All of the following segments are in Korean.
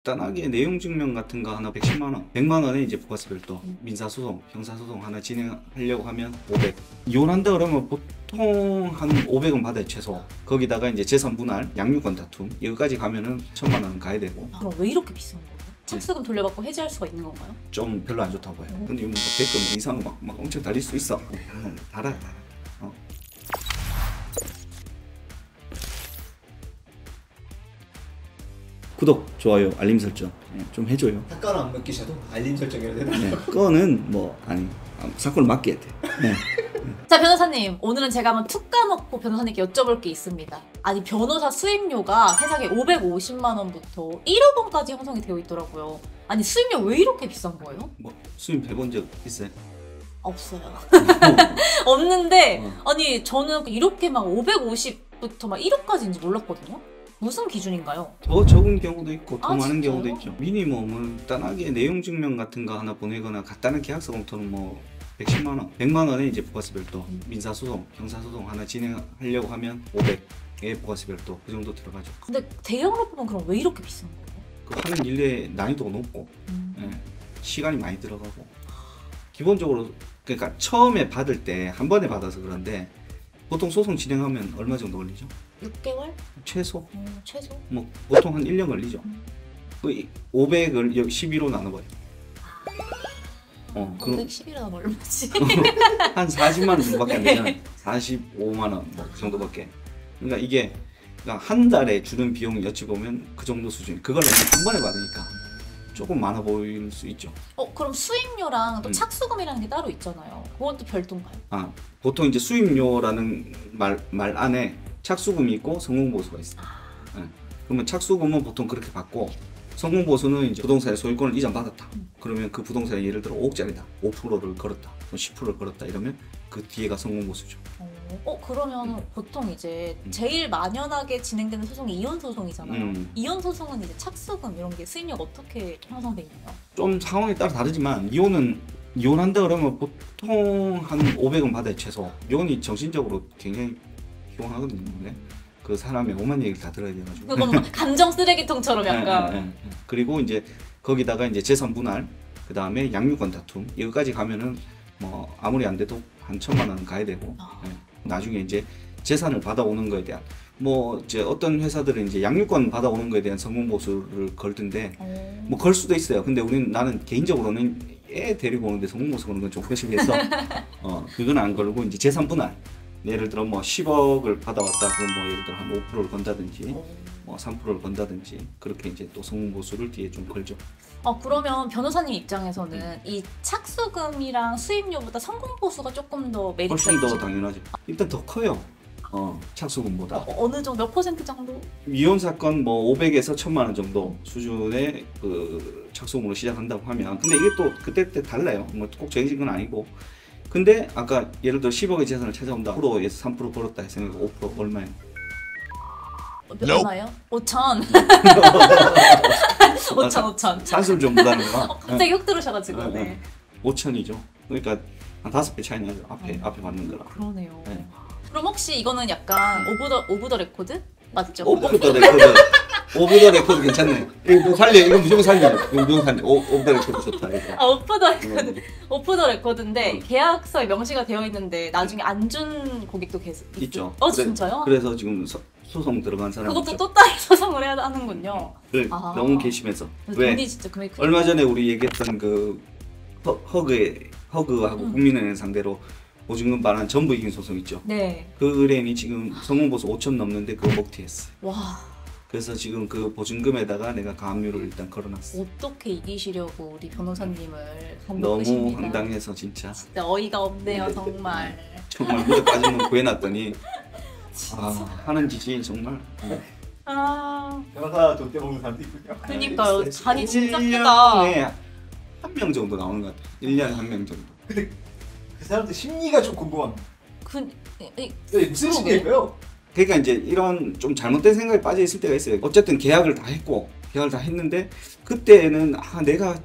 간단하게 내용 증명 같은 거 하나 110만 원, 100만 원에 이제 부가세 별도, 민사소송, 형사소송 하나 진행하려고 하면 500. 이혼한다 그러면 보통 한 500은 받아요, 최소. 거기다가 이제 재산 분할, 양육권 다툼, 여기까지 가면은 1000만 원 가야 되고. 그럼 왜 이렇게 비싼 거예요? 착수금 돌려받고 해지할 수가 있는 건가요? 좀 별로 안 좋다고 해요. 근데 이거 댓글 이상은 막 엄청 달릴 수 있어. 달아. 구독, 좋아요, 알림 설정 좀 해줘요. 사건 안 맡기셔도 알림 설정해야 되나? 네, 그거는 뭐 아니 사건을 맡겨야 돼. 네. 자, 변호사님, 오늘은 제가 한번 툭 까먹고 변호사님께 여쭤볼 게 있습니다. 아니, 변호사 수임료가 세상에 550만 원부터 1억 원까지 형성이 되어 있더라고요. 아니, 수임료 왜 이렇게 비싼 거예요? 뭐 수임 해본 적 있어요? 없어요. 없는데 아니, 저는 이렇게 막 550부터 막 1억까지인지 몰랐거든요. 무슨 기준인가요? 더 적은 경우도 있고 더 많은 진짜요? 경우도 있죠. 미니멈은 간단하게 내용 증명 같은 거 하나 보내거나 간단한 계약서 검토는 뭐 110만 원, 100만 원에 이제 부가세 별도, 민사소송, 형사소송 하나 진행하려고 하면 500에 부가세 별도 그 정도 들어가죠. 근데 대형으로 보면 그럼 왜 이렇게 비싼 거예요? 그 하는 일의 난이도가 높고 시간이 많이 들어가고 기본적으로 그러니까 처음에 받을 때 한 번에 받아서 그런데 보통 소송 진행하면 얼마 정도 걸리죠? 6개월? 최소 최소? 뭐 보통 한 1년 걸리죠. 그 500을 12로 나눠봐요. 그럼 511이라면 얼마지? 한 40만 원 정도밖에 안 되잖아요. 45만 원 뭐 그 정도밖에. 그러니까 이게 그러니까 한 달에 주는 비용 여쭤보면 그 정도 수준. 그걸 한 번에 받으니까 조금 많아 보일 수 있죠. 그럼 수임료랑 또 착수금이라는 게 따로 있잖아요. 그건 또 별도인가요? 보통 이제 수임료라는 말 안에 착수금이 있고 성공보수가 있어요. 그러면 착수금은 보통 그렇게 받고 성공보수는 이제 부동산의 소유권을 이전받았다. 그러면 그 부동산이 예를 들어 5억짜리다. 5%를 걸었다. 10%를 걸었다. 이러면 그 뒤에가 성공보수죠. 그러면 보통 이제 제일 만연하게 진행되는 소송이 이혼 소송이잖아요. 이혼 소송은 이제 착수금 이런 게 수임료가 어떻게 형성돼 있나요? 좀 상황에 따라 다르지만 이혼한다 그러면 보통 한 500은 받아요, 최소. 이혼이 정신적으로 굉장히 피곤하거든요. 네? 그 사람의 오만 얘기를 다 들어야 돼가지고. 그건 감정 쓰레기통처럼 약간. 그리고 이제 거기다가 이제 재산 분할, 그 다음에 양육권 다툼 여기까지 가면은 뭐 아무리 안 돼도 한 1000만 원은 가야 되고. 나중에 이제 재산을 받아오는 거에 대한 뭐 이제 어떤 회사들은 이제 양육권 받아오는 거에 대한 성공보수를 걸던데 뭐 걸 수도 있어요. 근데 나는 개인적으로는 애 데리고 오는데 성공보수 거는 건 좀 거시기해서 그건 안 걸고 이제 재산 분할. 예를 들어 뭐 10억을 받아왔다 그럼 뭐 예를 들어 한 5%를 건다든지 뭐 3%를 건다든지 그렇게 이제 또 성공보수를 뒤에 좀 걸죠. 그러면 변호사님 입장에서는 이 착수금이랑 수임료보다 성공보수가 조금 더 메리트가 훨씬 더 있죠? 당연하죠. 일단 더 커요. 착수금보다. 어느 정도 몇 퍼센트 정도? 이혼 사건 뭐 500에서 1000만 원 정도 수준의 그 착수금으로 시작한다고 하면 근데 이게 또 그때 달라요. 뭐 꼭 정해진 건 아니고. 근데 아까 예를 들어 10억의 재산을 찾아온다. 10%에서 3% 벌었다 했으니까 5% 얼마예요? 얼마요? 5천. 5천. 산술 좀 못하는구나. 갑자기 훅 들으셔가지고. 네. 5천이죠. 그러니까 한 5배 차이 나죠. 앞에 받는 거랑. 그러네요. 네. 그럼 혹시 이거는 약간 오브 더 레코드? 맞죠? 오브 더 레코드. 오브 더 레코드 괜찮네. 이거 살려. 이거 무조건 살려. 이거 무조건 살려. 오브 더 레코드 좋다. 이거. 오프 더 레코드. 오프 더 레코드인데 계약서에 명시가 되어 있는데 나중에 안 준 고객도 계속 있죠. 진짜요? 그래서 지금 소송 들어간 사람 그것도 또 따로 소송을 해야 하는군요. 너무 괘씸해서. 왜? 돈이 진짜 금액이 크죠. 얼마 전에 우리 얘기했던 그 허그하고 국민은행 상대로 보증금 반환 전부 이긴 소송 있죠. 네. 그 의뢰인이 지금 성공보수 5천 넘는데 그거 먹튀했어요. 와. 그래서 지금 그 보증금에다가 내가 가압류를 일단 걸어놨어. 어떻게 이기시려고 우리 변호사님을 너무 섭렵하십니다. 황당해서 진짜. 진짜 어이가 없네요, 정말. 정말 무대 빠지면 구해놨더니 하는 짓이 정말. 변호사 돈 떼먹는 사람도 있군요. 그니까요. 잔이 진짜 1년에 크다. 한 명 정도 나오는 것 같아. 1년에 한 명 정도. 근데 그 사람들 심리가 좀 궁금합니다. 무슨 심리일까요? 그러니까 이제 이런 좀 잘못된 생각에 빠져 있을 때가 있어요. 어쨌든 계약을 다 했는데 그때는 내가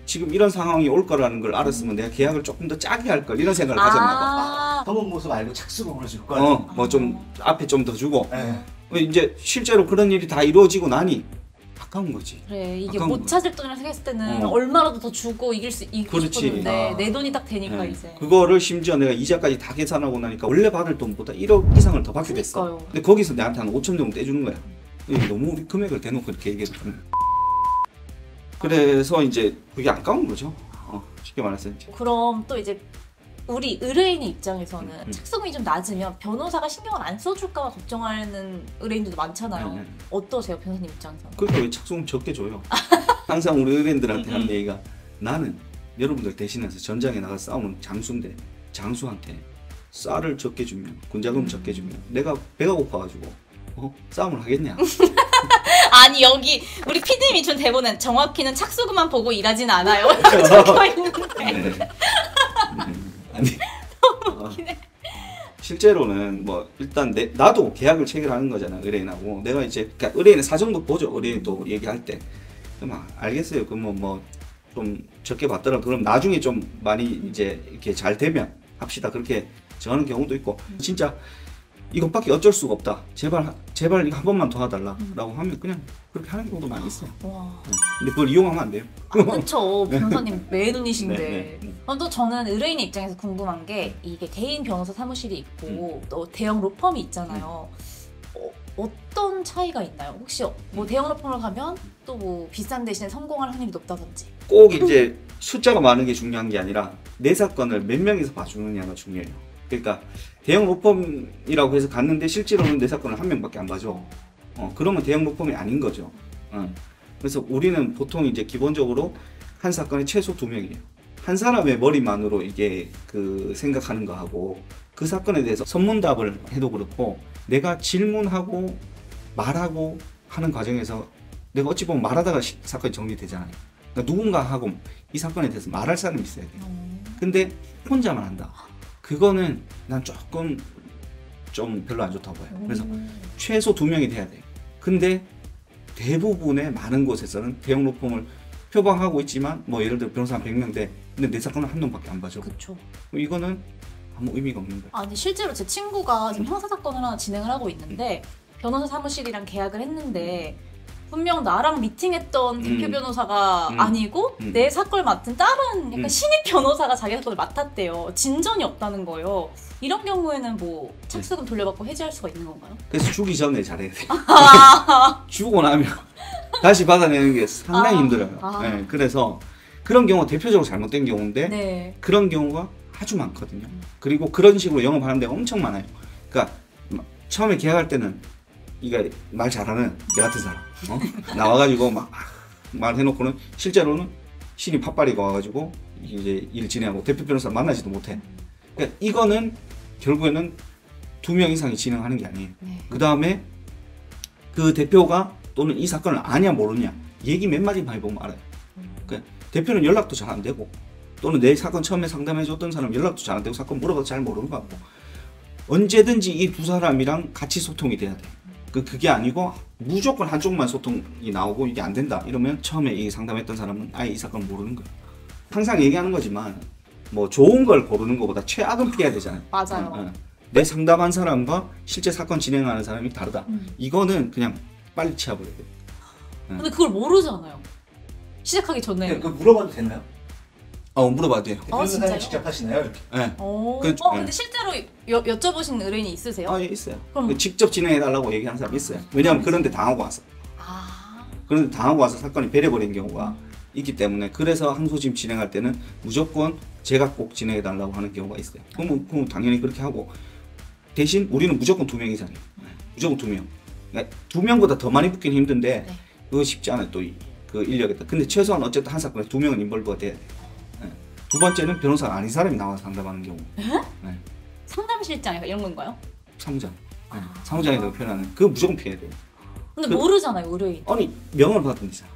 지금 이런 상황이 올 거라는 걸 알았으면 내가 계약을 조금 더 짜게 할 걸 이런 생각을 가졌나 봐. 성공보수 말고 착수금으로 줄 거야. 뭐 좀 앞에 좀 더 주고. 네. 이제 실제로 그런 일이 다 이루어지고 나니 아까운 거지. 그래 이게 아까운 못 거야. 찾을 돈이라 생각했을 때는 어. 얼마라도 더 주고 이기고 그렇지. 싶었는데 아. 내 돈이 딱 되니까 네. 이제. 그거를 심지어 내가 이자까지 다 계산하고 나니까 원래 받을 돈보다 1억 이상을 더 받게 됐어. 그러니까요. 근데 거기서 나한테 한 5천 정도 떼주는 거야. 이게 너무 우리 금액을 대놓고 이렇게 얘기해도 그래서 이제 그게 아까운 거죠. 쉽게 말해서 이제. 그럼 또 이제 우리 의뢰인의 입장에서는 음. 착수금이 좀 낮으면 변호사가 신경을 안 써줄까 봐 걱정하는 의뢰인들도 많잖아요. 네. 어떠세요, 변호사님 입장에서는? 그러니까 왜 착수금 적게 줘요? 항상 우리 의뢰인들한테 하는 얘기가 나는 여러분들 대신해서 전장에 나가 싸우는 장수인데 장수한테 쌀을 적게 주면 군자금 적게 주면 내가 배가 고파가지고 싸움을 하겠냐? 아니 여기 우리 PD님이 준 대본은 정확히는 착수금만 보고 일하진 않아요. 적혀 있는데. 네. 아니 실제로는 뭐 일단 나도 계약을 체결하는 거잖아 의뢰인하고 내가 이제 그러니까 의뢰인의 사정도 보죠. 의뢰인 또 얘기할 때 그럼 알겠어요. 그러면 뭐 좀 적게 받더라도 그럼 나중에 좀 많이 이제 이렇게 잘 되면 합시다. 그렇게 정하는 경우도 있고 진짜 이것밖에 어쩔 수가 없다. 제발 이거 한 번만 도와달라라고 하면 그냥 그렇게 하는 경우도 많이 있어요. 와. 근데 그걸 이용하면 안 돼요. 그렇죠. 변호사님 매눈이신데. 네, 네. 또 저는 의뢰인의 입장에서 궁금한 게 이게 개인 변호사 사무실이 있고 또 대형 로펌이 있잖아요. 어떤 차이가 있나요? 혹시 뭐 대형 로펌을 가면 또 뭐 비싼 대신에 성공할 확률이 높다든지. 꼭 이제 숫자가 많은 게 중요한 게 아니라 내 사건을 몇 명이서 봐주느냐가 중요해요. 그러니까 대형 로펌이라고 해서 갔는데 실제로는 내 사건을 한 명밖에 안 봐줘. 그러면 대형 로펌이 아닌 거죠. 그래서 우리는 보통 이제 기본적으로 한 사건에 최소 2명이에요. 한 사람의 머리만으로 이게 그 생각하는 거하고 그 사건에 대해서 선문답을 해도 그렇고 내가 질문하고 말하고 하는 과정에서 내가 어찌 보면 말하다가 사건이 정리되잖아요. 그러니까 누군가하고 이 사건에 대해서 말할 사람이 있어야 돼요. 근데 혼자만 한다. 그거는 난 조금 좀 별로 안 좋다고 봐요. 그래서 최소 2명이 돼야 돼요. 근데 대부분의 많은 곳에서는 대형 로펌을 표방하고 있지만 뭐 예를 들어 변호사 한 100명대 근데 내 사건은 한 놈밖에 안 봐줘. 그렇죠. 이거는 아무 의미가 없는 거예요. 아니 실제로 제 친구가 지금 형사 사건을 하나 진행을 하고 있는데 변호사 사무실이랑 계약을 했는데 분명 나랑 미팅했던 대표 변호사가 아니고 내 사건을 맡은 다른 약간 신입 변호사가 자기 사건을 맡았대요. 진전이 없다는 거예요. 이런 경우에는 뭐 착수금 돌려받고 해지할 수가 있는 건가요? 그래서 주기 전에 잘해야 돼요. 주고 나면 다시 받아내는 게 상당히 힘들어요. 네, 그래서 그런 경우 대표적으로 잘못된 경우인데 네. 그런 경우가 아주 많거든요. 그리고 그런 식으로 영업하는 데가 엄청 많아요. 그러니까 처음에 계약할 때는 이가 말 잘하는 내 같은 사람 나와가지고 막 말해놓고는 실제로는 신입 팥발이가 와가지고 이제 일 진행하고 대표 변호사를 만나지도 못해. 그러니까 이거는 결국에는 2명 이상이 진행하는 게 아니에요. 네. 그 다음에 그 대표가 또는 이 사건을 아냐 모르냐 얘기 몇 마디만 해보면 알아요. 그러니까 대표는 연락도 잘 안 되고 또는 내 사건 처음에 상담해줬던 사람 연락도 잘 안 되고 사건 물어봐도 잘 모르는 것 같고 언제든지 이 두 사람이랑 같이 소통이 돼야 돼. 그게 아니고 무조건 한쪽만 소통이 나오고 이게 안 된다 이러면 처음에 이 상담했던 사람은 아예 이 사건을 모르는 거예요. 항상 얘기하는 거지만 뭐 좋은 걸 고르는 것보다 최악은 피해야 되잖아요. 맞아요. 내 상담한 사람과 실제 사건 진행하는 사람이 다르다. 이거는 그냥 빨리 치워버려야 돼요. 근데 그걸 모르잖아요. 시작하기 전에. 그거 물어봐도 되나요? 물어봐도 돼요. 변호사님 진짜요? 직접 하시나요? 이렇게? 네. 근데 실제로 여쭤보신 의뢰인이 있으세요? 예, 있어요. 그럼- 직접 진행해달라고 얘기하는 사람이 있어요. 왜냐하면 그런데 당하고 와서. 아. 그런데 당하고 와서 사건이 배려버린 경우가 있기 때문에 그래서 항소심 진행할 때는 무조건 제가 꼭 진행해달라고 하는 경우가 있어요. 그럼 당연히 그렇게 하고 대신 우리는 무조건 2명이잖아요. 무조건 2명. 그러니까 2명보다 더 많이 붙기는 힘든데 네. 그거 쉽지 않아요. 또 그 인력에다. 근데 최소한 어쨌든 한 사건에 2명은 인벌브가 돼야 돼요. 네. 두 번째는 변호사가 아닌 사람이 나와서 상담하는 경우. 네. 상담실장 이런 건가요? 사무장. 네. 사무장이라고 표현하는 그거 무조건 피해야 돼요. 근데 모르잖아요, 의뢰인. 아니 명함을 받은 이상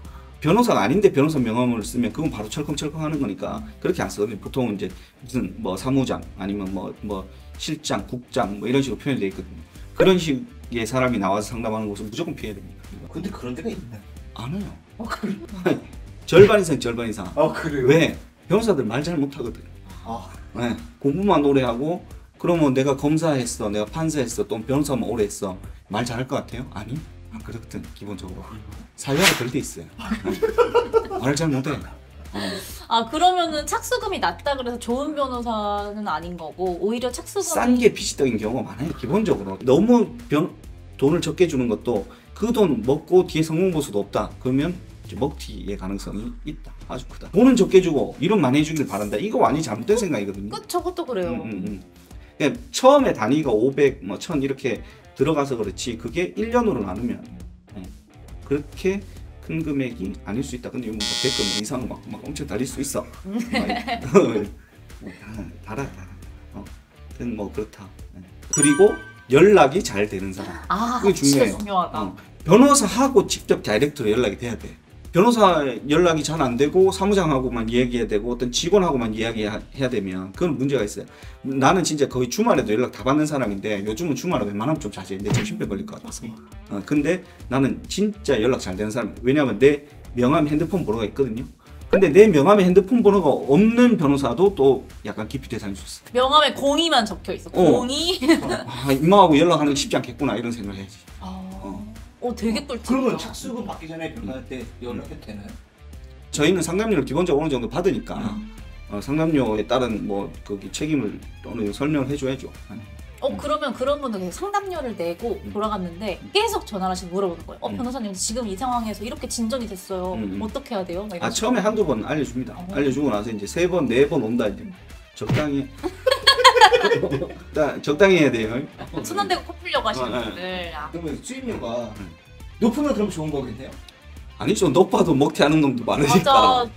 변호사가 아닌데 변호사 명함을 쓰면 그건 바로 철컹철컹 하는 거니까 그렇게 안 쓰거든요. 보통은 이제 무슨 뭐 사무장 아니면 뭐 실장, 국장 뭐 이런 식으로 표현이 돼 있거든요. 그런 식의 사람이 나와서 상담하는 것은 무조건 피해야 됩니다. 근데 그런 데가 있나요? 안 해요. 그래. 절반 이상 절반 이상. 그래요? 왜? 변호사들 말 잘 못하거든. 네. 공부만 오래 하고 그러면 내가 검사했어, 내가 판사했어, 또 변호사만 오래 했어. 말 잘할 것 같아요? 아니. 그렇든 기본적으로 사회화가 덜 돼 있어요. 말을 잘 못해. 아 그러면은 착수금이 낮다 그래서 좋은 변호사는 아닌 거고 오히려 착수금이 싼 게 비지떡인 경우가 많아요. 기본적으로 너무 돈을 적게 주는 것도 그 돈 먹고 뒤에 성공 보수도 없다. 그러면 이제 먹튀의 가능성이 있다. 아주 크다. 돈은 적게 주고 일은 많이 해주길 바란다. 이거 완전히 잘못된 생각이거든요. 저것도 그래요. 그러니까 처음에 단위가 500, 뭐 1000 이렇게 들어가서 그렇지 그게 1년으로 나누면 그렇게 큰 금액이 아닐 수 있다. 근데 이거 뭐 댓글 이상 막 엄청 달릴 수 있어. 달아. 뭐 그렇다. 그리고 연락이 잘 되는 사람. 아 그게 진짜 중요해요. 중요하다. 변호사하고 직접 다이렉트로 연락이 돼야 돼. 변호사 연락이 잘 안 되고 사무장하고만 이야기해야 되고 어떤 직원하고만 이야기해야 되면 그건 문제가 있어요. 나는 진짜 거의 주말에도 연락 다 받는 사람인데 요즘은 주말에 웬만하면 좀 자제. 내 정신병 걸릴 것 같아서. 근데 나는 진짜 연락 잘 되는 사람. 왜냐하면 내 명함 핸드폰 번호가 있거든요. 근데 내 명함에 핸드폰 번호가 없는 변호사도 또 약간 기피 대상일 수 있어. 명함에 02만 적혀 있어. 02. 임마하고 연락하는 게 쉽지 않겠구나 이런 생각을 해야지. 되게 꿀팁. 그러면 착수금 받기 전에 변호사한테 연락해도 되나요? 저희는 상담료를 기본적으로 어느 정도 받으니까 상담료에 따른 뭐 거기 책임을 어느 정도 설명을 해줘야죠. 그러면 그런 분들 상담료를 내고 돌아갔는데 계속 전화를 하시고 물어보는 거예요. 변호사님 지금 이 상황에서 이렇게 진전이 됐어요. 어떻게 해야 돼요? 막 이런 처음에 한두 번 알려줍니다. 알려주고 나서 이제 3번, 4번 온다 이제 적당히 적당히 해야 돼요. 손 안 대고 코 풀려고 하시는 분들. 그러면 수임료가 높으면 그럼 좋은 거겠네요? 아니죠. 높아도 먹튀하는 놈도 많으니까. 맞아.